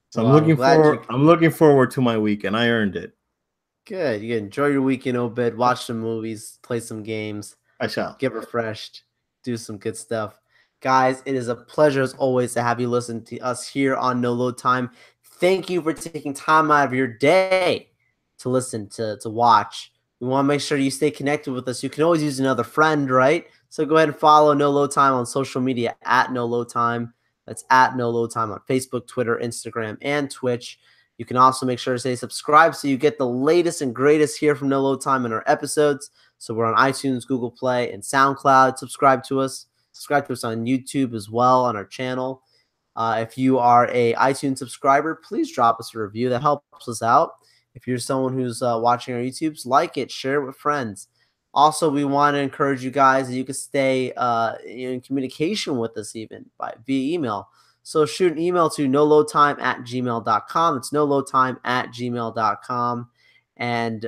So I'm looking forward to my weekend. I earned it. Good. You enjoy your weekend, Obed. Watch some movies, play some games. I shall. Get refreshed. Do some good stuff. Guys, it is a pleasure as always to have you listen to us here on No Load Time. Thank you for taking time out of your day to listen, to watch. We want to make sure you stay connected with us. You can always use another friend, right? So go ahead and follow No Load Time on social media at No Load Time. That's at No Load Time on Facebook, Twitter, Instagram, and Twitch. You can also make sure to say subscribe so you get the latest and greatest here from No Load Time in our episodes. So we're on iTunes, Google Play, and SoundCloud. Subscribe to us. Subscribe to us on YouTube as well on our channel. If you are a iTunes subscriber, please drop us a review. That helps us out. If you're someone who's watching our YouTubes, like it, share it with friends. Also, we want to encourage you guys that you can stay in communication with us even via email. So shoot an email to noloadtime@gmail.com. It's noloadtime@gmail.com. And,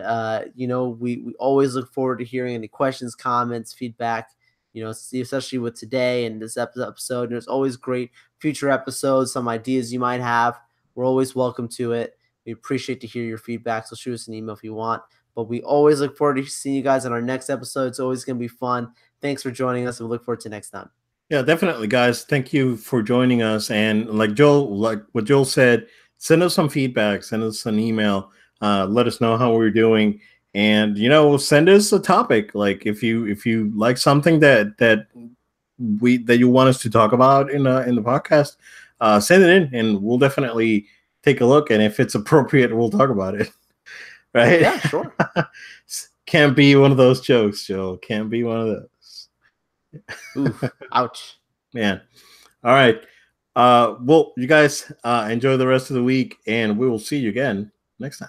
we always look forward to hearing any questions, comments, feedback, especially with today and this episode. There's always great future episodes, some ideas you might have. We're always welcome to it. We appreciate to hear your feedback. So shoot us an email if you want. But we always look forward to seeing you guys on our next episode. It's always going to be fun. Thanks for joining us, and we look forward to next time. Yeah, definitely, guys. Thank you for joining us. And like what Joel said, send us some feedback. Send us an email. Let us know how we're doing. And send us a topic. Like if you like something that you want us to talk about in the podcast, send it in, and we'll definitely take a look. And if it's appropriate, we'll talk about it. Right? Yeah, sure. Can't be one of those jokes, Joe. Can't be one of those. Oof, ouch. Man. All right. Well, you guys enjoy the rest of the week, and we will see you again next time.